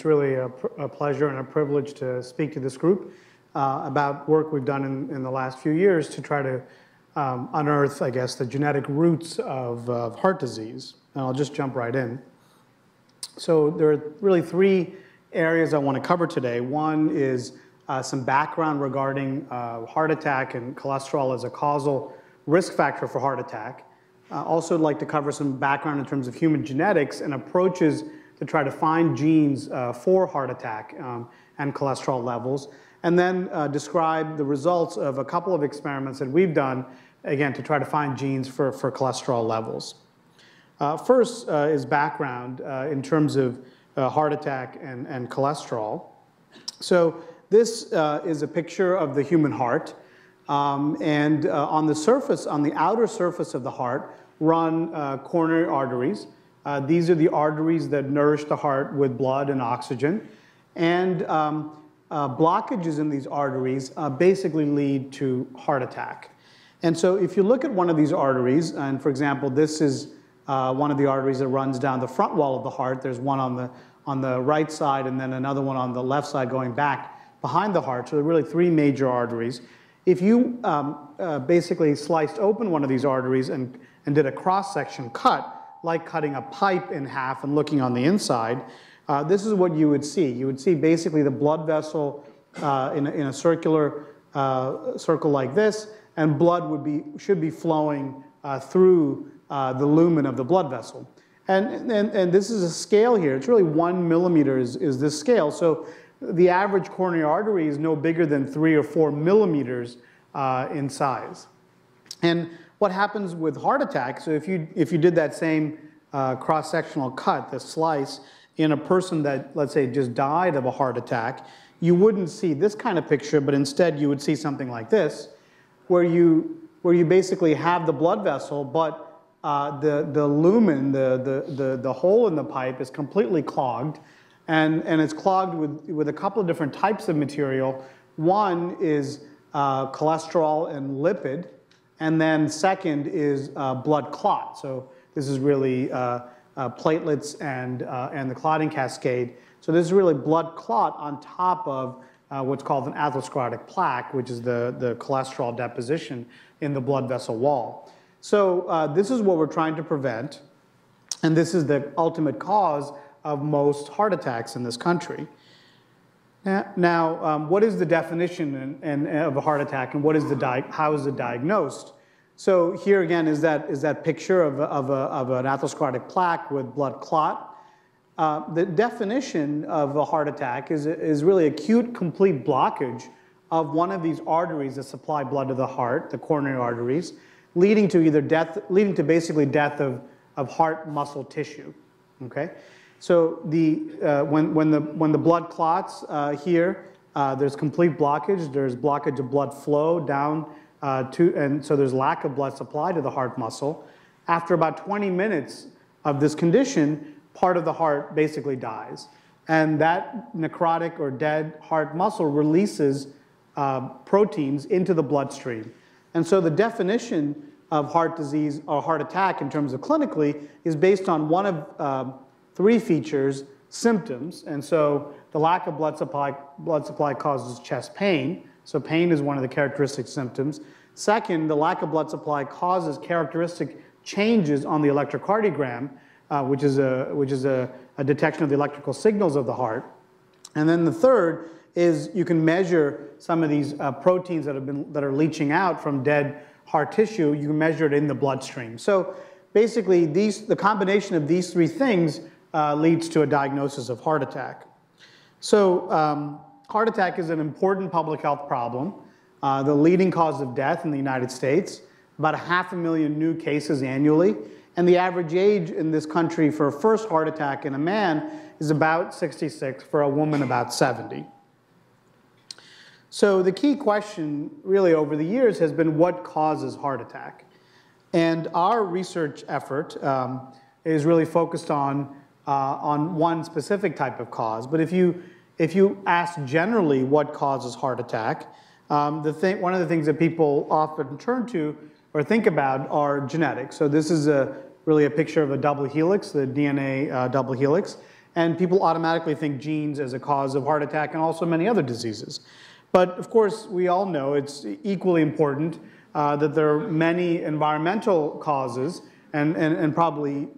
it's really a pleasure and a privilege to speak to this group about work we've done in the last few years to try to unearth, I guess, the genetic roots of heart disease. And I'll just jump right in. So there are really three areas I want to cover today. One is some background regarding heart attack and cholesterol as a causal risk factor for heart attack. Also, I'd like to cover some background in terms of human genetics and approaches to try to find genes for heart attack and cholesterol levels, and then describe the results of a couple of experiments that we've done, again, to try to find genes for cholesterol levels. First is background in terms of heart attack and cholesterol. So this is a picture of the human heart. And on the surface, on the outer surface of the heart, run coronary arteries. These are the arteries that nourish the heart with blood and oxygen. And blockages in these arteries basically lead to heart attack. And so if you look at one of these arteries, and for example, this is one of the arteries that runs down the front wall of the heart. There's one on the right side and then another one on the left side going back behind the heart. So there are really three major arteries. If you basically sliced open one of these arteries and did a cross-section cut, like cutting a pipe in half and looking on the inside, this is what you would see. You would see basically the blood vessel in a circular circle like this, and blood should be flowing through the lumen of the blood vessel. And this is a scale here. It's really 1 millimeter is this scale. So the average coronary artery is no bigger than 3 or 4 millimeters in size. And what happens with heart attack, so if you did that same cross-sectional cut, the slice, in a person that, let's say, just died of a heart attack, you wouldn't see this kind of picture, but instead you would see something like this, where you basically have the blood vessel, but the lumen, the hole in the pipe is completely clogged. And it's clogged with a couple of different types of material. One is cholesterol and lipid, and then second is blood clot. So this is really platelets and the clotting cascade. So this is really blood clot on top of what's called an atherosclerotic plaque, which is the cholesterol deposition in the blood vessel wall. So this is what we're trying to prevent, and this is the ultimate cause of most heart attacks in this country. Now, what is the definition of a heart attack, and how is it diagnosed? So here again is that picture of an atherosclerotic plaque with blood clot. The definition of a heart attack is really acute, complete blockage of one of these arteries that supply blood to the heart, the coronary arteries, leading to basically death of heart muscle tissue. Okay. So when the blood clots here, there's complete blockage. There's blockage of blood flow down and so there's lack of blood supply to the heart muscle. After about 20 minutes of this condition, part of the heart basically dies. And that necrotic or dead heart muscle releases proteins into the bloodstream. And so the definition of heart disease or heart attack in terms of clinically is based on one of three features: symptoms. And so the lack of blood supply causes chest pain. So pain is one of the characteristic symptoms. Second, the lack of blood supply causes characteristic changes on the electrocardiogram, which is a detection of the electrical signals of the heart. And then the third is you can measure some of these proteins that are leaching out from dead heart tissue. You can measure it in the bloodstream. So basically, the combination of these three things leads to a diagnosis of heart attack. So heart attack is an important public health problem, the leading cause of death in the United States, about 500,000 new cases annually. And the average age in this country for a first heart attack in a man is about 66, for a woman about 70. So the key question really over the years has been what causes heart attack? And our research effort is really focused on one specific type of cause. But if you ask generally what causes heart attack, one of the things that people often turn to or think about are genetics. So this is really a picture of a double helix, the DNA double helix. And people automatically think genes as a cause of heart attack and also many other diseases. But of course, we all know it's equally important that there are many environmental causes and probably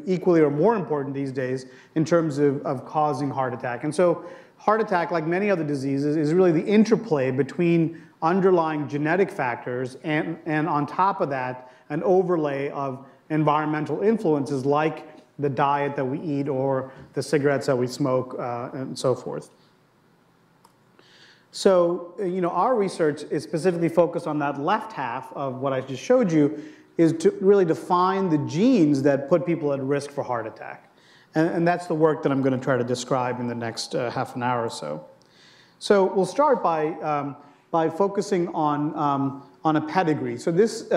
equally or more important these days in terms of causing heart attack. And so heart attack, like many other diseases, is really the interplay between underlying genetic factors and on top of that, an overlay of environmental influences like the diet that we eat or the cigarettes that we smoke and so forth. So, our research is specifically focused on that left half of what I just showed you, is to really define the genes that put people at risk for heart attack. And that's the work that I'm going to try to describe in the next half an hour or so. So we'll start by focusing on a pedigree. So this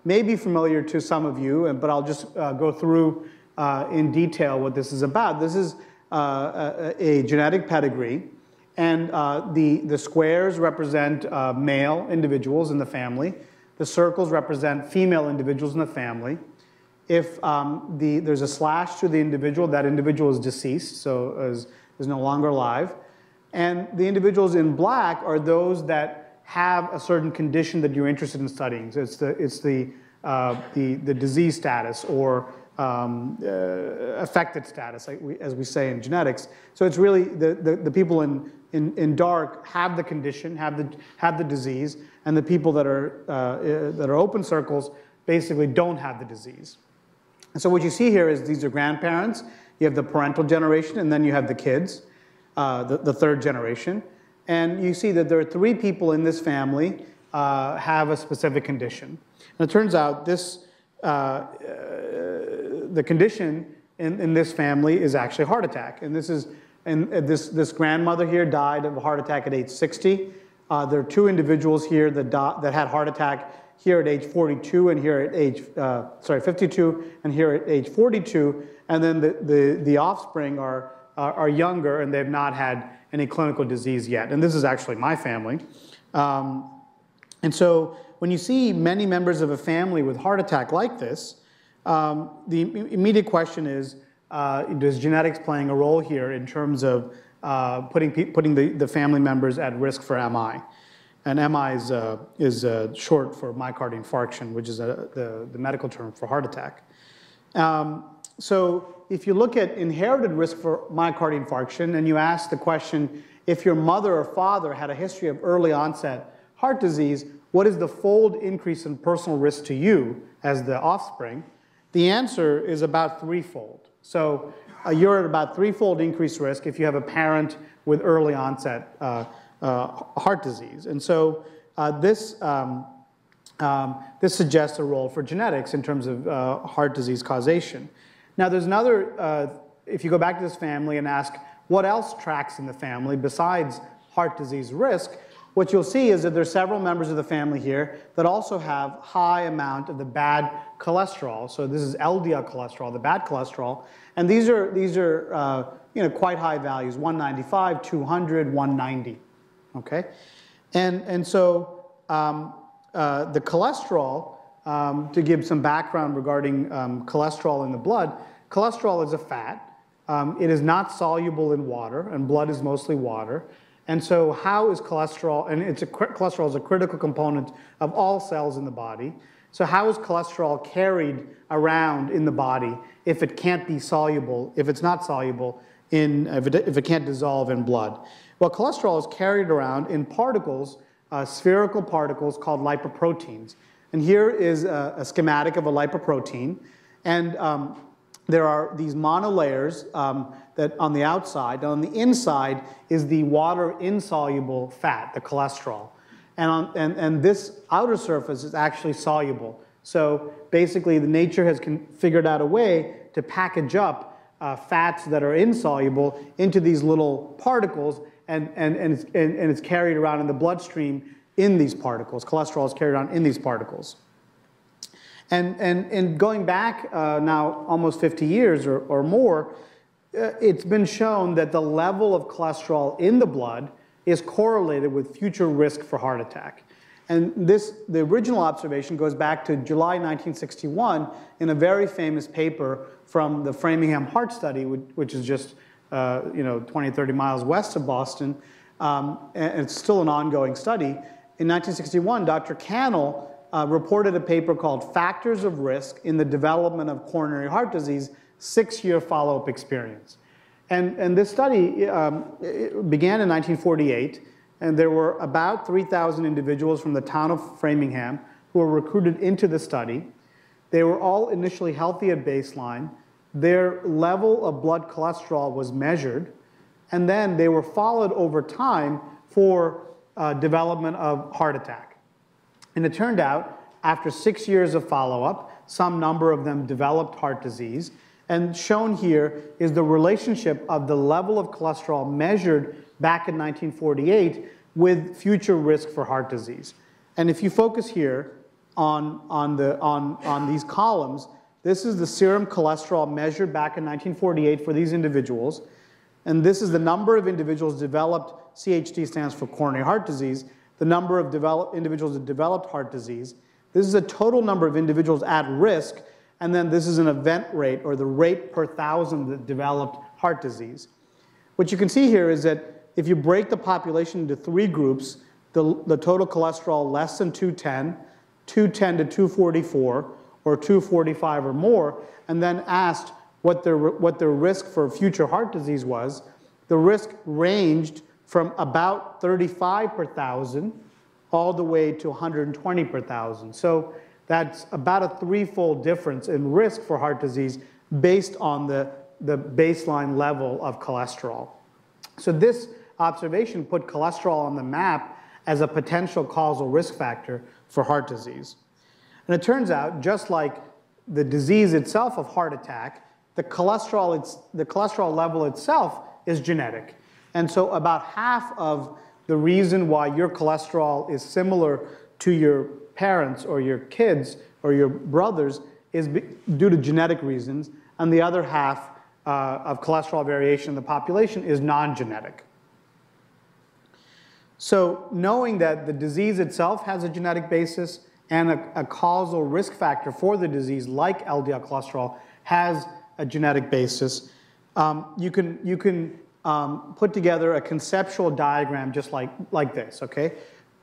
may be familiar to some of you, but I'll just go through in detail what this is about. This is a genetic pedigree, and the squares represent male individuals in the family. The circles represent female individuals in the family. If there's a slash to the individual, that individual is deceased, so is no longer alive. And the individuals in black are those that have a certain condition that you're interested in studying. So it's the disease status or affected status, as we say in genetics. So it's really the people in dark have the condition, have the disease, and the people that are open circles basically don't have the disease. And so what you see here is these are grandparents. You have the parental generation, and then you have the kids, the third generation. And you see that there are 3 people in this family have a specific condition. And it turns out this the condition in this family is actually heart attack. And this grandmother here died of a heart attack at age 60. There are 2 individuals here that had heart attack here at age 42 and here at age 52 and here at age 42. And then the offspring are younger and they've not had any clinical disease yet. And this is actually my family. And so when you see many members of a family with heart attack like this, the immediate question is, does genetics playing a role here in terms of putting the family members at risk for MI? And MI is short for myocardial infarction, which is the medical term for heart attack. So if you look at inherited risk for myocardial infarction and you ask the question, if your mother or father had a history of early onset heart disease, what is the fold increase in personal risk to you as the offspring? The answer is about 3-fold. So you're at about 3-fold increased risk if you have a parent with early onset heart disease. And so this suggests a role for genetics in terms of heart disease causation. Now there's another, if you go back to this family and ask what else tracks in the family besides heart disease risk, what you'll see is that there are several members of the family here that also have high amount of the bad cholesterol. So this is LDL cholesterol, the bad cholesterol. And these are quite high values, 195, 200, 190. Okay? And so the cholesterol, to give some background regarding cholesterol in the blood, cholesterol is a fat. It is not soluble in water, and blood is mostly water. And so how is cholesterol, and cholesterol is a critical component of all cells in the body. So how is cholesterol carried around in the body if it can't be soluble, if it's not soluble, if it can't dissolve in blood? Well, cholesterol is carried around in particles, spherical particles called lipoproteins. And here is a schematic of a lipoprotein. And there are these monolayers that on the outside. On the inside is the water-insoluble fat, the cholesterol. And this outer surface is actually soluble. So basically, the nature has figured out a way to package up fats that are insoluble into these little particles, and it's carried around in the bloodstream in these particles. Cholesterol is carried around in these particles. And going back now almost 50 years or more, it's been shown that the level of cholesterol in the blood is correlated with future risk for heart attack. And the original observation goes back to July 1961 in a very famous paper from the Framingham Heart Study, which is just 20, 30 miles west of Boston, and it's still an ongoing study. In 1961, Dr. Cannell reported a paper called Factors of Risk in the Development of Coronary Heart Disease, 6-year follow-up experience. And this study it began in 1948, and there were about 3,000 individuals from the town of Framingham who were recruited into the study. They were all initially healthy at baseline. Their level of blood cholesterol was measured, and then they were followed over time for development of heart attack. And it turned out, after 6 years of follow-up, some number of them developed heart disease. And shown here is the relationship of the level of cholesterol measured back in 1948 with future risk for heart disease. And if you focus here on these columns, this is the serum cholesterol measured back in 1948 for these individuals. And this is the number of individuals developed, CHD stands for coronary heart disease, the number of individuals that developed heart disease. This is a total number of individuals at risk, and then this is an event rate, or the rate per 1,000 that developed heart disease. What you can see here is that if you break the population into 3 groups, the total cholesterol less than 210, 210 to 244, or 245 or more, and then asked what their risk for future heart disease was, the risk ranged from about 35 per 1,000 all the way to 120 per 1,000. So that's about a 3-fold difference in risk for heart disease based on the baseline level of cholesterol. So this observation put cholesterol on the map as a potential causal risk factor for heart disease. And it turns out, just like the disease itself of heart attack, the cholesterol level itself is genetic. And so about half of the reason why your cholesterol is similar to your parents or your kids or your brothers is due to genetic reasons, and the other half of cholesterol variation in the population is non-genetic. So knowing that the disease itself has a genetic basis and a causal risk factor for the disease, like LDL cholesterol, has a genetic basis, you can put together a conceptual diagram just like this, okay?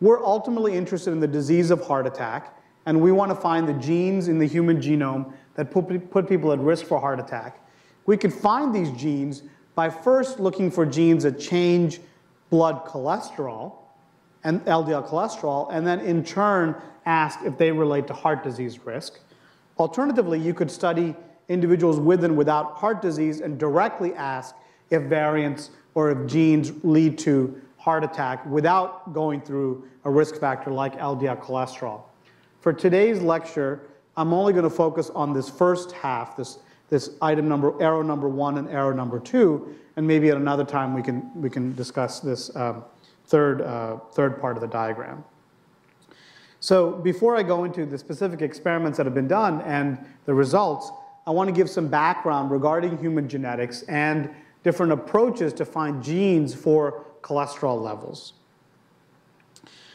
We're ultimately interested in the disease of heart attack, and we want to find the genes in the human genome that put people at risk for heart attack. We could find these genes by first looking for genes that change blood cholesterol and LDL cholesterol, and then in turn ask if they relate to heart disease risk. Alternatively, you could study individuals with and without heart disease and directly ask if variants or if genes lead to heart attack without going through a risk factor like LDL cholesterol. For today's lecture, I'm only going to focus on this first half, this item number, arrow number 1 and arrow number 2, and maybe at another time we can discuss this third part of the diagram. So before I go into the specific experiments that have been done and the results, I want to give some background regarding human genetics and different approaches to find genes for cholesterol levels.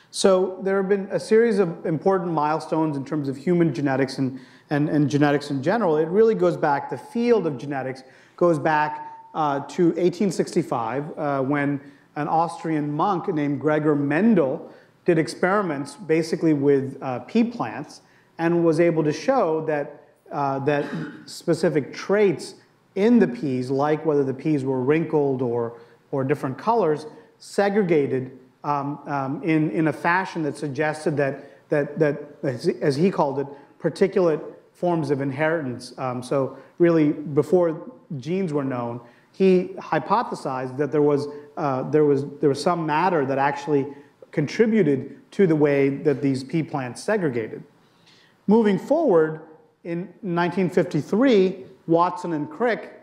So there have been a series of important milestones in terms of human genetics and genetics in general. It really goes back, the field of genetics goes back to 1865 when an Austrian monk named Gregor Mendel did experiments basically with pea plants and was able to show that specific traits in the peas, like whether the peas were wrinkled or different colors, segregated in a fashion that suggested that as he called it, particulate forms of inheritance. So really, before genes were known, he hypothesized that there was some matter that actually contributed to the way that these pea plants segregated. Moving forward, in 1953, Watson and Crick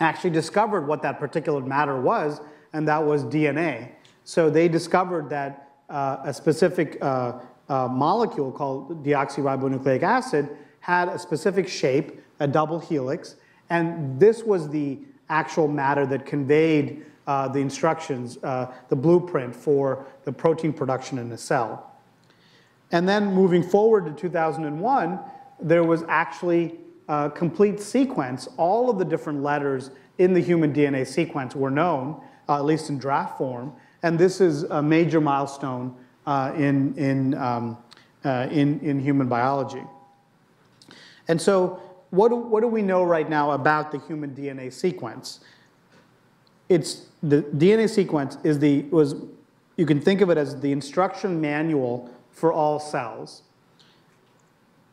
actually discovered what that particulate matter was, and that was DNA. So they discovered that a specific molecule called deoxyribonucleic acid had a specific shape, a double helix, and this was the actual matter that conveyed the instructions, the blueprint for the protein production in a cell. And then moving forward to 2001, there was actually complete sequence, all of the different letters in the human DNA sequence were known, at least in draft form, and this is a major milestone in human biology. And so what do we know right now about the human DNA sequence? It's the DNA sequence you can think of it as the instruction manual for all cells.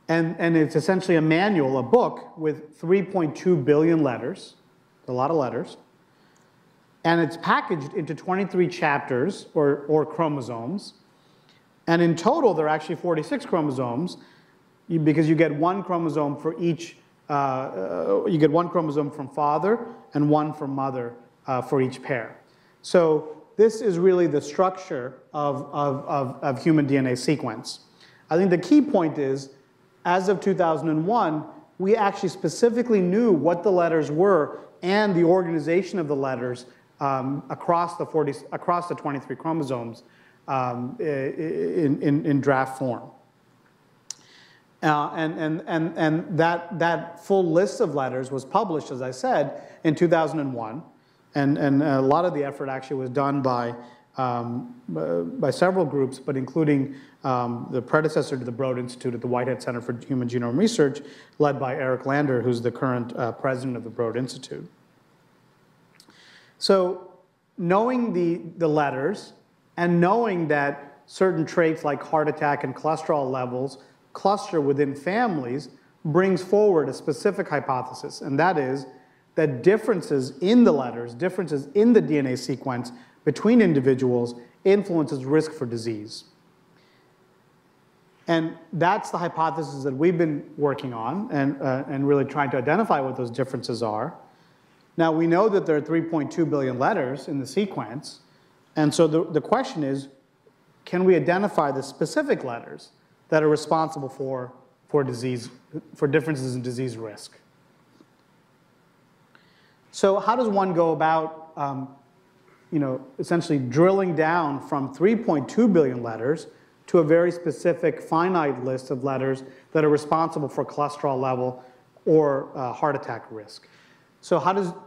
And it's essentially a manual, a book with 3.2 billion letters, a lot of letters. And it's packaged into 23 chapters or chromosomes. And in total, there are actually 46 chromosomes because you get one chromosome for each, you get one chromosome from father and one from mother for each pair. So this is really the structure of human DNA sequence. I think the key point is, as of 2001, we actually specifically knew what the letters were and the organization of the letters across the 23 chromosomes in draft form. And that full list of letters was published, as I said, in 2001. And a lot of the effort actually was done by several groups, but including the predecessor to the Broad Institute at the Whitehead Center for Human Genome Research, led by Eric Lander, who's the current president of the Broad Institute. So knowing the letters and knowing that certain traits like heart attack and cholesterol levels cluster within families brings forward a specific hypothesis, and that is that differences in the letters, differences in the DNA sequence between individuals influences risk for disease. And that's the hypothesis that we've been working on and really trying to identify what those differences are. Now, we know that there are 3.2 billion letters in the sequence, and so the question is, can we identify the specific letters that are responsible for disease, for differences in disease risk? So how does one go about essentially drilling down from 3.2 billion letters to a very specific finite list of letters that are responsible for cholesterol level or heart attack risk? So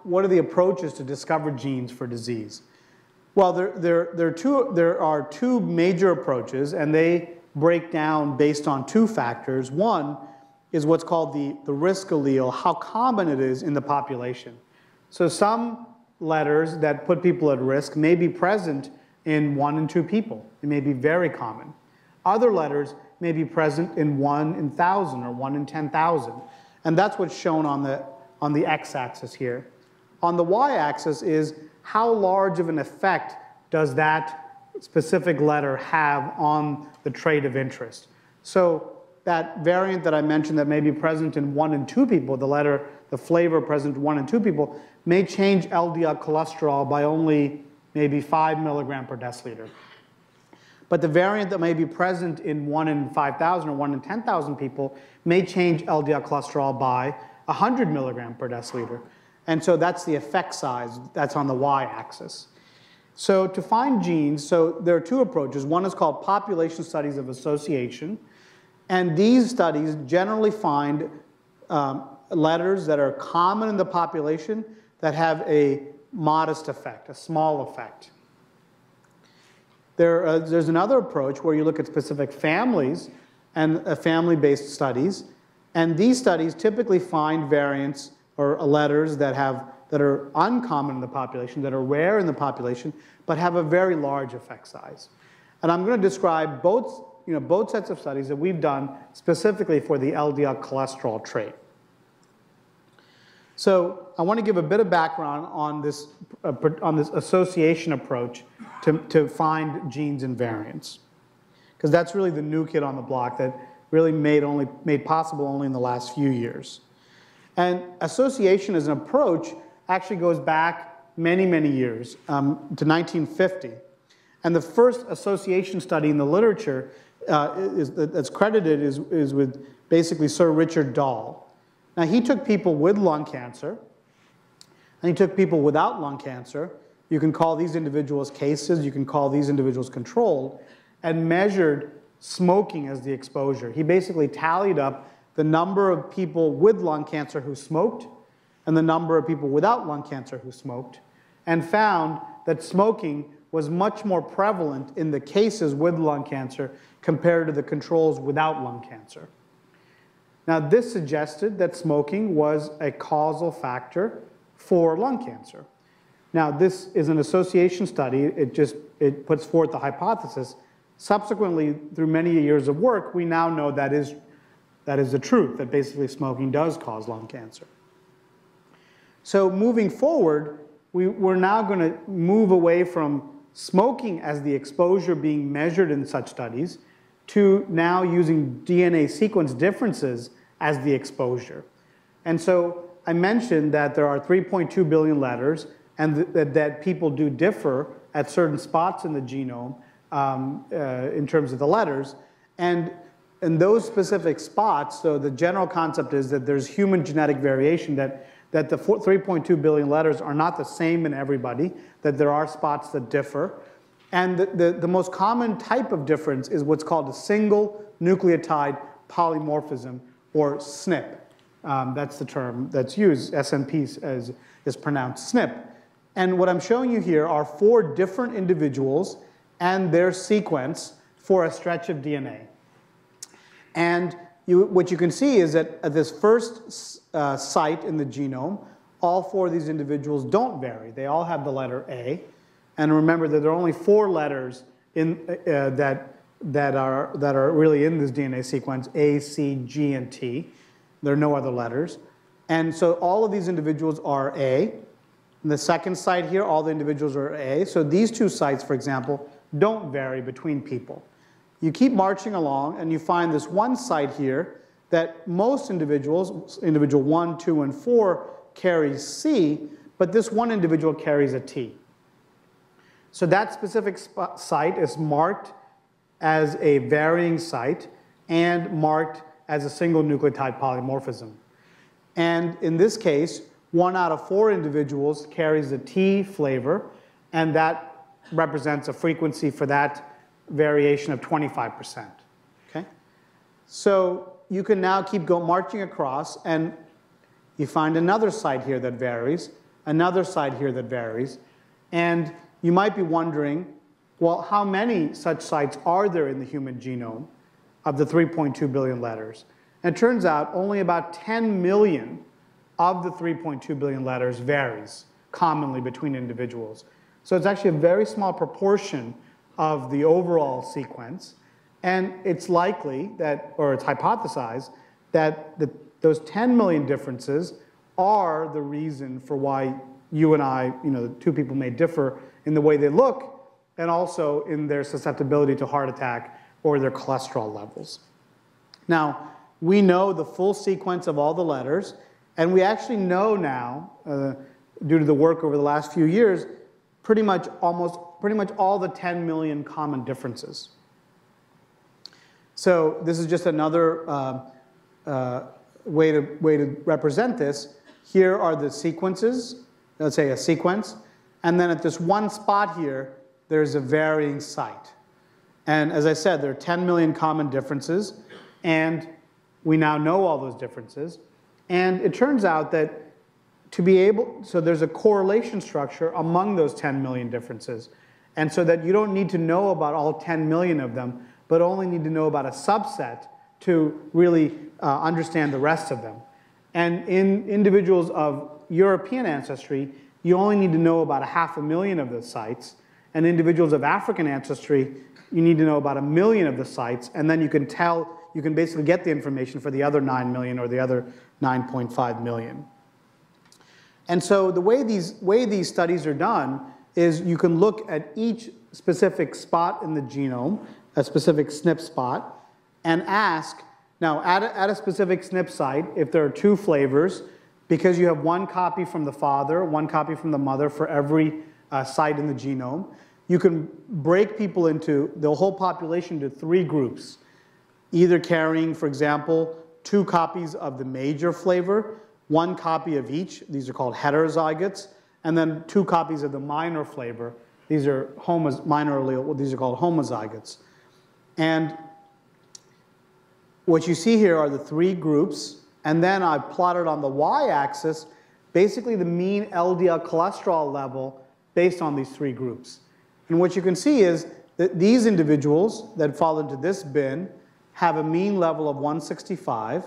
what are the approaches to discover genes for disease? Well, there are two major approaches, and they break down based on two factors. One is what's called the risk allele, how common it is in the population. So some letters that put people at risk may be present in 1 in 2 people. It may be very common. Other letters may be present in 1 in 1,000 or 1 in 10,000. And that's what's shown on the x-axis here. On the y-axis is how large of an effect does that specific letter have on the trait of interest. So that variant that I mentioned that may be present in 1 in 2 people, the flavor present in 1 in 2 people, may change LDL cholesterol by only maybe 5 milligram per deciliter. But the variant that may be present in 1 in 5,000 or 1 in 10,000 people may change LDL cholesterol by 100 milligram per deciliter. And so that's the effect size that's on the y-axis. So to find genes, so there are two approaches. One is called population studies of association. And these studies generally find letters that are common in the population that have a modest effect, a small effect. There's another approach where you look at specific families and family-based studies. And these studies typically find variants or letters that are uncommon in the population, that are rare in the population, but have a very large effect size. And I'm going to describe both sets of studies that we've done specifically for the LDL cholesterol trait. So I want to give a bit of background on this association approach to find genes and variants, because that's really the new kid on the block that really made possible only in the last few years. And association as an approach actually goes back many, many years to 1950. And the first association study in the literature that's credited is with basically Sir Richard Dahl. Now, he took people with lung cancer, and he took people without lung cancer. You can call these individuals cases, you can call these individuals controlled, and measured smoking as the exposure. He basically tallied up the number of people with lung cancer who smoked and the number of people without lung cancer who smoked, and found that smoking was much more prevalent in the cases with lung cancer compared to the controls without lung cancer. Now, this suggested that smoking was a causal factor for lung cancer. Now, this is an association study. It puts forth the hypothesis. Subsequently, through many years of work, we now know that is the truth, that basically smoking does cause lung cancer. So moving forward, we're now going to move away from smoking as the exposure being measured in such studies to now using DNA sequence differences as the exposure. And so I mentioned that there are 3.2 billion letters and that people do differ at certain spots in the genome in terms of the letters. And in those specific spots, so the general concept is that there's human genetic variation, that the 3.2 billion letters are not the same in everybody, that there are spots that differ. And the most common type of difference is what's called a single nucleotide polymorphism, or SNP. That's the term that's used. SNPs is pronounced SNP. And what I'm showing you here are 4 different individuals and their sequence for a stretch of DNA. And what you can see is that at this first site in the genome, all 4 of these individuals don't vary. They all have the letter A. And remember that there are only 4 letters that are really in this DNA sequence: A, C, G, and T. There are no other letters. And so all of these individuals are A. In the second site here, all the individuals are A. So these 2 sites, for example, don't vary between people. You keep marching along, and you find this one site here that most individuals, individual 1, 2, and 4, carries C, but this one individual carries a T. So that specific site is marked as a varying site and marked as a single nucleotide polymorphism. And in this case, 1 out of 4 individuals carries the T flavor, and that represents a frequency for that variation of 25%. Okay? So you can now keep marching across, and you find another site here that varies, another site here that varies, and you might be wondering, well, how many such sites are there in the human genome of the 3.2 billion letters? And it turns out only about 10 million of the 3.2 billion letters varies commonly between individuals. So it's actually a very small proportion of the overall sequence. And it's likely that, or it's hypothesized, that those 10 million differences are the reason for why you and I, the 2 people may differ in the way they look and also in their susceptibility to heart attack or their cholesterol levels. Now, we know the full sequence of all the letters, and we actually know now, due to the work over the last few years, pretty much all the 10 million common differences. So this is just another way to represent this. Here are the sequences, let's say a sequence, and then at this one spot here, there's a varying site. And as I said, there are 10 million common differences, and we now know all those differences. And it turns out that so there's a correlation structure among those 10 million differences. And so that you don't need to know about all 10 million of them, but only need to know about a subset to really understand the rest of them. And in individuals of European ancestry, you only need to know about 500,000 of the sites. And individuals of African ancestry, you need to know about 1 million of the sites. And then you can basically get the information for the other 9 million or the other 9.5 million. And so the way these studies are done is you can look at each specific spot in the genome, a specific SNP spot, and ask, now at a specific SNP site, if there are 2 flavors, because you have 1 copy from the father, 1 copy from the mother for every site in the genome, you can break people into the whole population into 3 groups, either carrying, for example, 2 copies of the major flavor, 1 copy of each, these are called heterozygotes, and then 2 copies of the minor flavor, these are minor allele, these are called homozygotes. And what you see here are the three groups, and then I plotted on the y-axis basically the mean LDL cholesterol level based on these three groups. And what you can see is that these individuals that fall into this bin have a mean level of 165.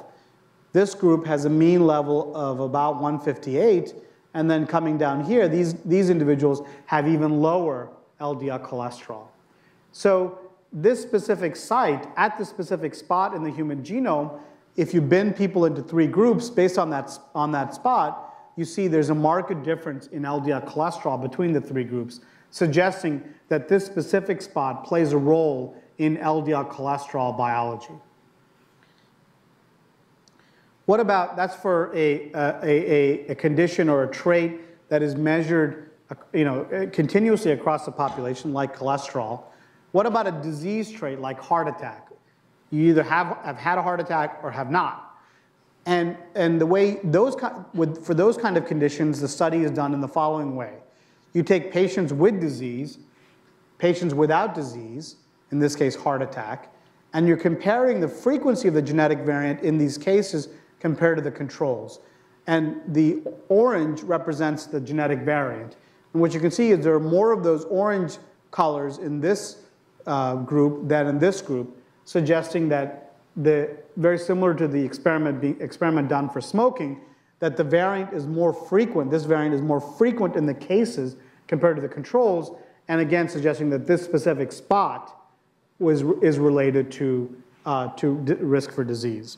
This group has a mean level of about 158. And then coming down here, these individuals have even lower LDL cholesterol. So this specific site, at the specific spot in the human genome, if you bin people into three groups based on that spot, you see there's a marked difference in LDL cholesterol between the three groups, suggesting that this specific spot plays a role in LDL cholesterol biology. What about, that's for a condition or a trait that is measured continuously across the population, like cholesterol. What about a disease trait like heart attack? You either have had a heart attack or have not. And the way for those kind of conditions, the study is done in the following way. You take patients with disease, patients without disease, in this case heart attack, and you're comparing the frequency of the genetic variant in these cases compared to the controls. And the orange represents the genetic variant. And what you can see is there are more of those orange colors in this group than in this group, suggesting that very similar to the experiment done for smoking, that the variant is more frequent, this variant is more frequent in the cases compared to the controls, and again suggesting that this specific spot is related to risk for disease.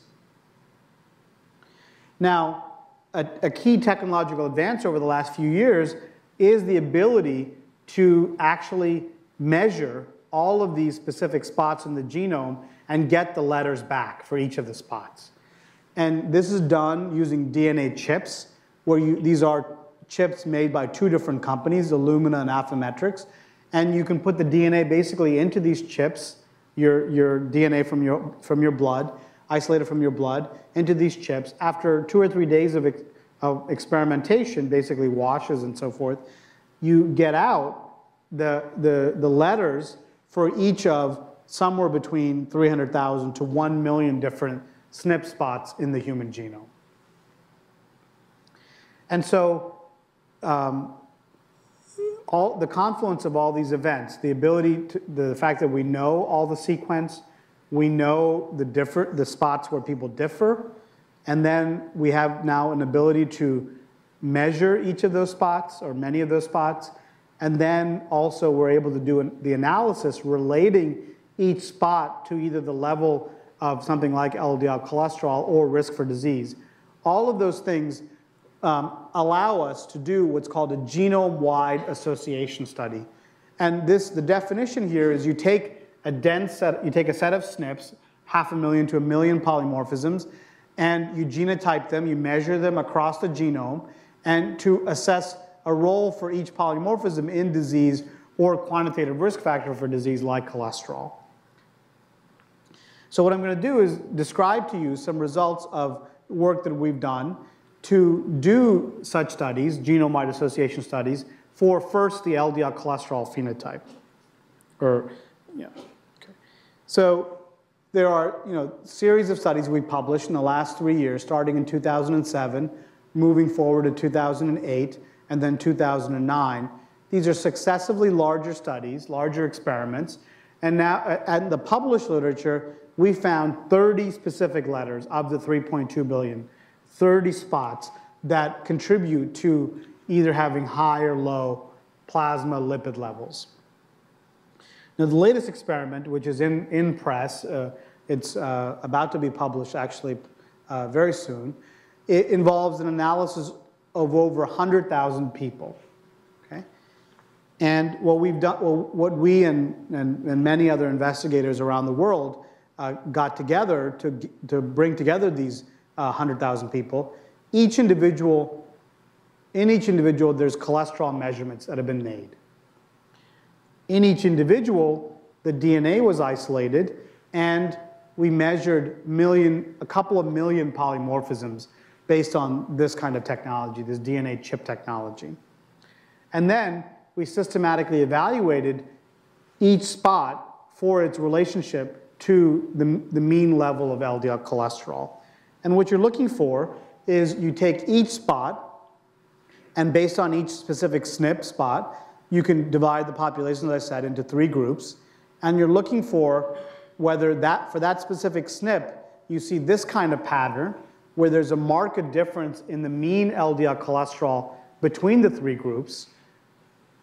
Now, a key technological advance over the last few years is the ability to actually measure all of these specific spots in the genome and get the letters back for each of the spots. And this is done using DNA chips, where these are chips made by two different companies, Illumina and Affymetrix. And you can put the DNA basically into these chips, your DNA from your blood, isolated from your blood, into these chips. After 2 or 3 days of experimentation, basically washes and so forth, you get out the letters for each of somewhere between 300,000 to 1 million different SNP spots in the human genome. And so the confluence of all these events, the fact that we know all the sequence, we know the spots where people differ, and then we have now an ability to measure each of those spots or many of those spots, and then also we're able to do the analysis relating each spot to either the level of something like LDL cholesterol or risk for disease. All of those things allow us to do what's called a genome-wide association study. And the definition here is you take a set of SNPs, 500,000 to 1 million polymorphisms, and you genotype them, you measure them across the genome, and to assess a role for each polymorphism in disease or quantitative risk factor for disease like cholesterol. So what I'm going to do is describe to you some results of work that we've done to do such studies, genome-wide association studies, for first the LDL cholesterol phenotype. So there are series of studies we published in the last 3 years, starting in 2007, moving forward to 2008, and then 2009. These are successively larger studies, larger experiments, and now in the published literature, we found 30 specific letters of the 3.2 billion, 30 spots that contribute to either having high or low plasma lipid levels. Now, the latest experiment, which is in press, it's about to be published actually very soon, it involves an analysis of over 100,000 people. Okay? And what we've done, what we and many other investigators around the world got together to bring together these 100,000 people. In each individual, there's cholesterol measurements that have been made. In each individual, the DNA was isolated, and we measured a couple of million polymorphisms based on this kind of technology, this DNA chip technology. And then we systematically evaluated each spot for its relationship to the mean level of LDL cholesterol. And what you're looking for is you take each spot, and based on each specific SNP spot, you can divide the population, as I said, into 3 groups. And you're looking for whether for that specific SNP, you see this kind of pattern where there's a marked difference in the mean LDL cholesterol between the 3 groups,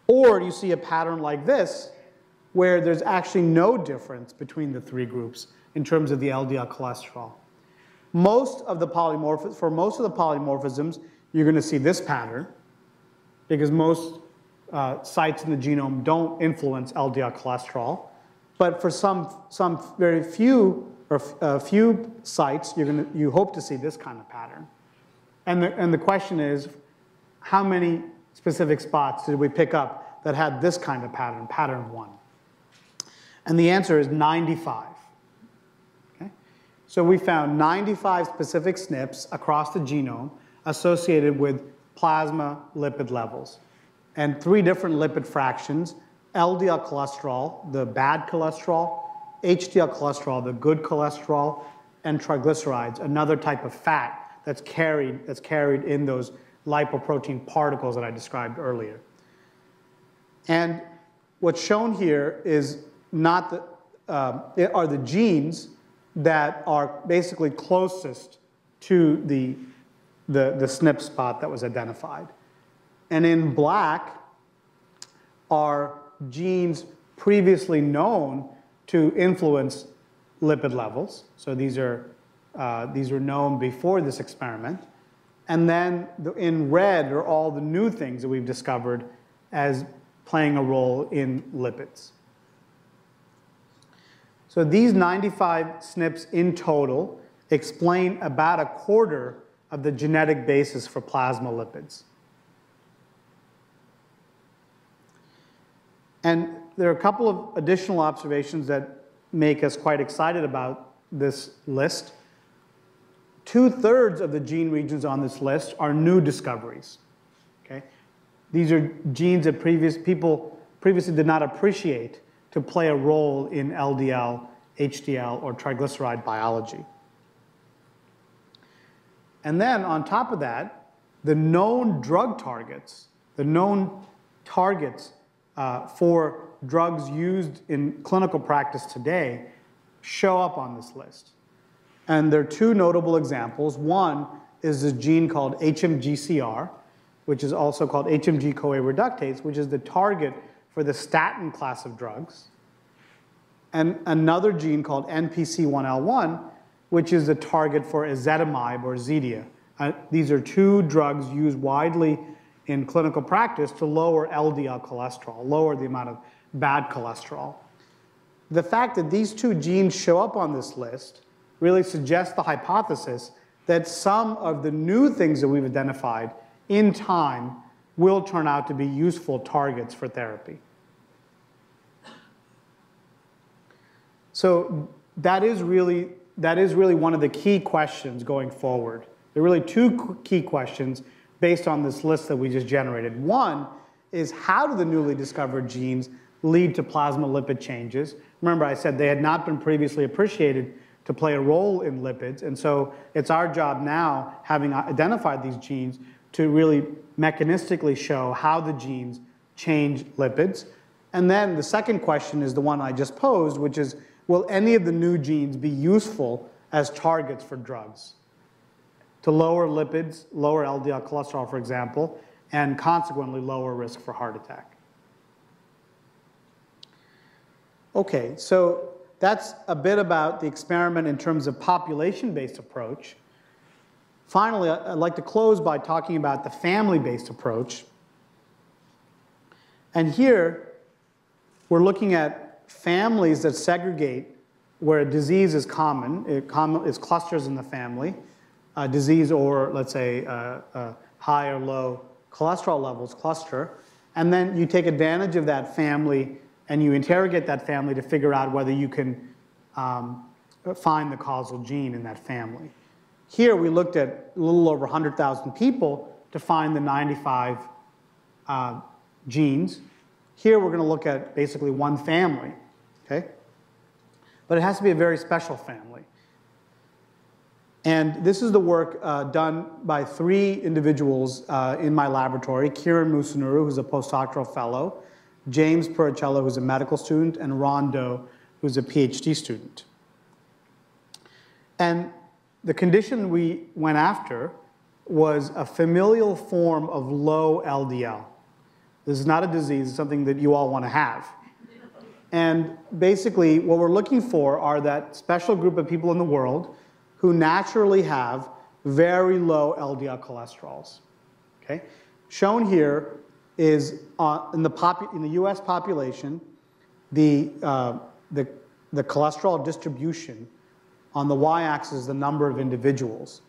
or you see a pattern like this where there's actually no difference between the 3 groups in terms of the LDL cholesterol. For most of the polymorphisms, you're going to see this pattern because most sites in the genome don't influence LDL cholesterol. But for some very few or few sites, you hope to see this kind of pattern. And the question is, how many specific spots did we pick up that had this kind of pattern, pattern 1? And the answer is 95. Okay? So we found 95 specific SNPs across the genome associated with plasma lipid levels. And 3 different lipid fractions: LDL cholesterol, the bad cholesterol; HDL cholesterol, the good cholesterol; and triglycerides, another type of fat that's carried in those lipoprotein particles that I described earlier. And what's shown here is are the genes that are basically closest to the SNP spot that was identified. And in black are genes previously known to influence lipid levels. So these are known before this experiment. And then in red are all the new things that we've discovered as playing a role in lipids. So these 95 SNPs in total explain about a quarter of the genetic basis for plasma lipids. And there are a couple of additional observations that make us quite excited about this list. 2/3 of the gene regions on this list are new discoveries. Okay? These are genes that people previously did not appreciate to play a role in LDL, HDL, or triglyceride biology. And then on top of that, the known drug targets, for drugs used in clinical practice today show up on this list. And there are 2 notable examples. One is a gene called HMGCR, which is also called HMG-CoA reductase, which is the target for the statin class of drugs. And another gene called NPC1L1, which is the target for ezetimibe or Zetia. These are 2 drugs used widely in clinical practice to lower LDL cholesterol, lower the amount of bad cholesterol. The fact that these 2 genes show up on this list really suggests the hypothesis that some of the new things that we've identified in time will turn out to be useful targets for therapy. So that is really one of the key questions going forward. There are really 2 key questions based on this list that we just generated. One is, how do the newly discovered genes lead to plasma lipid changes? Remember, I said they had not been previously appreciated to play a role in lipids, and so it's our job now, having identified these genes, to really mechanistically show how the genes change lipids. And then the second question is the one I just posed, which is, will any of the new genes be useful as targets for drugs to lower lipids, lower LDL cholesterol, for example, and consequently lower risk for heart attack? Okay, so that's a bit about the experiment in terms of population-based approach. Finally, I'd like to close by talking about the family-based approach. And here, we're looking at families that segregate where a disease is common. It's clusters in the family, disease, or let's say high or low cholesterol levels cluster. And then you take advantage of that family and you interrogate that family to figure out whether you can find the causal gene in that family. Here we looked at a little over 100,000 people to find the 95 genes. Here we're going to look at basically one family. Okay? but it has to be a very special family. And this is the work done by 3 individuals in my laboratory: Kiran Musunuru, who's a postdoctoral fellow, James Puricello, who's a medical student, and Ron Doe, who's a PhD student. And the condition we went after was a familial form of low LDL. This is not a disease, it's something that you all want to have. And basically, what we're looking for are that special group of people in the world who naturally have very low LDL cholesterols. Okay? Shown here is in the US population, the cholesterol distribution. On the y-axis is the number of individuals.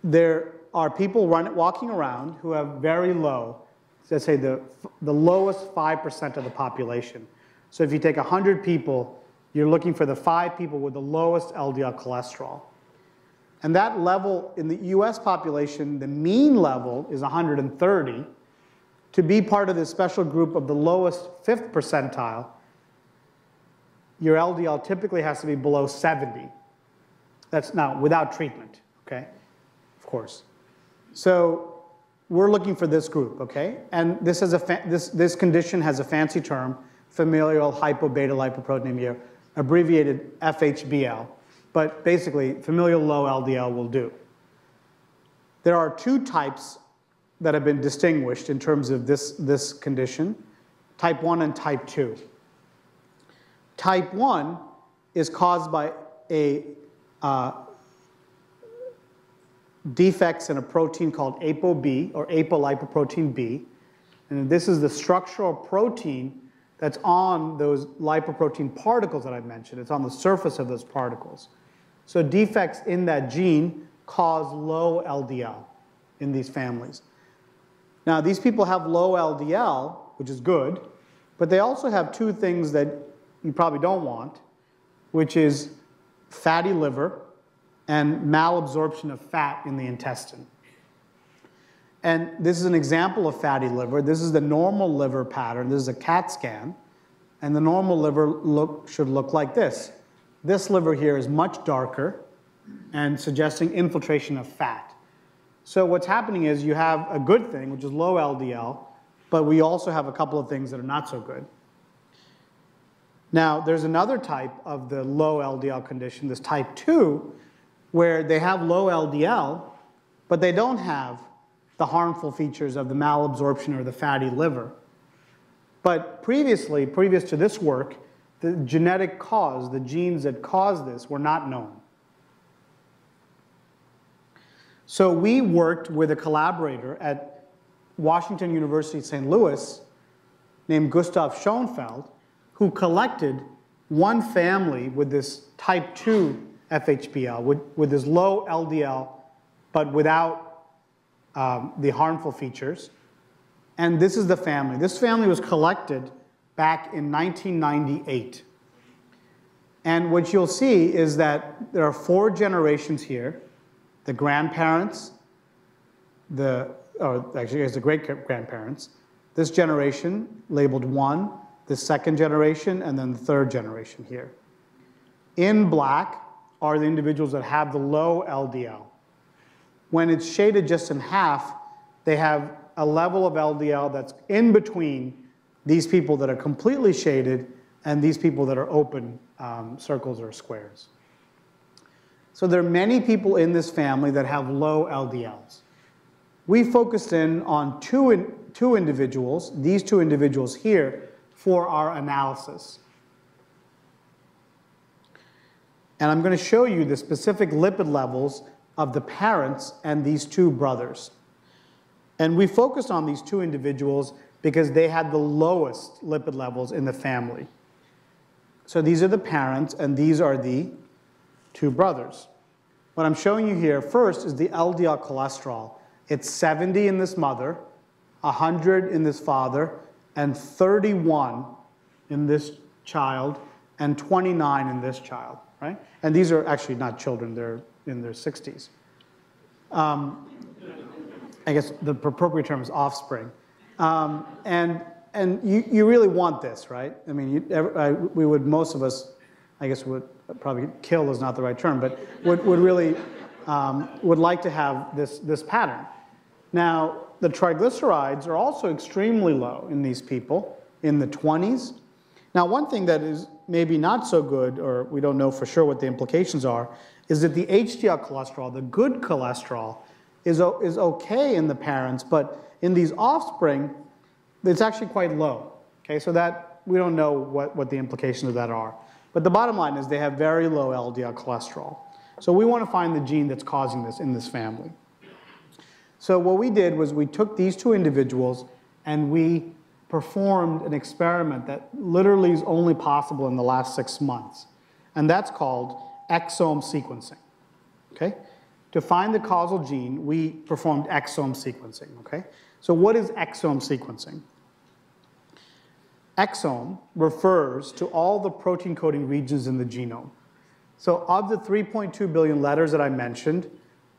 There are people walking around who have very low, let's say the lowest 5% of the population. So if you take 100 people, you're looking for the 5 people with the lowest LDL cholesterol. And that level in the US population, the mean level is 130. To be part of this special group of the lowest 5th percentile, your LDL typically has to be below 70. That's now without treatment, okay? Of course. So we're looking for this group, okay? And this this condition has a fancy term, familial hypobetalipoproteinemia, abbreviated FHBL. But basically, familial low LDL will do. There are 2 types that have been distinguished in terms of this condition, type 1 and type 2. Type 1 is caused by defects in a protein called ApoB, or apolipoprotein B. And this is the structural protein that's on those lipoprotein particles that I mentioned. It's on the surface of those particles. So defects in that gene cause low LDL in these families. Now, these people have low LDL, which is good, but they also have 2 things that you probably don't want, which is fatty liver and malabsorption of fat in the intestine. And this is an example of fatty liver. This is the normal liver pattern. This is a CAT scan. And the normal liver should look like this. This liver here is much darker and suggesting infiltration of fat. So what's happening is you have a good thing, which is low LDL, but we also have a couple of things that are not so good. Now, there's another type of the low LDL condition, this type 2, where they have low LDL, but they don't have the harmful features of the malabsorption or the fatty liver. But previous to this work, the genetic cause, the genes that cause this, were not known. So we worked with a collaborator at Washington University St. Louis named Gustav Schoenfeld, who collected one family with this type 2 FHBL, with this low LDL, but without the harmful features. And this is the family. This family was collected back in 1998. And what you'll see is that there are 4 generations here: the grandparents, actually it's the great-grandparents, this generation labeled 1, the 2nd generation, and then the 3rd generation here. In black are the individuals that have the low LDL. When it's shaded just in half, they have a level of LDL that's in between these people that are completely shaded and these people that are open circles or squares. So there are many people in this family that have low LDLs. We focused in on two individuals, these 2 individuals here, for our analysis. And I'm going to show you the specific lipid levels of the parents and these 2 brothers. And we focused on these 2 individuals because they had the lowest lipid levels in the family. So these are the parents, and these are the 2 brothers. What I'm showing you here first is the LDL cholesterol. It's 70 in this mother, 100 in this father, and 31 in this child, and 29 in this child, right? And these are actually not children, they're in their 60s. I guess the appropriate term is offspring. And you really want this, right? I mean, most of us I guess would probably kill is not the right term, but would really would like to have this pattern. Now, the triglycerides are also extremely low in these people, in the 20s. Now, one thing that is maybe not so good, or we don't know for sure what the implications are, is that the HDL cholesterol, the good cholesterol, is okay in the parents, but in these offspring, it's actually quite low. Okay, so that we don't know what the implications of that are. But the bottom line is they have very low LDL cholesterol. So we want to find the gene that's causing this in this family. So what we did was we took these two individuals and we performed an experiment that literally is only possible in the last 6 months. And that's called exome sequencing. Okay? To find the causal gene, we performed exome sequencing. Okay? So what is exome sequencing? Exome refers to all the protein coding regions in the genome. So of the 3.2 billion letters that I mentioned,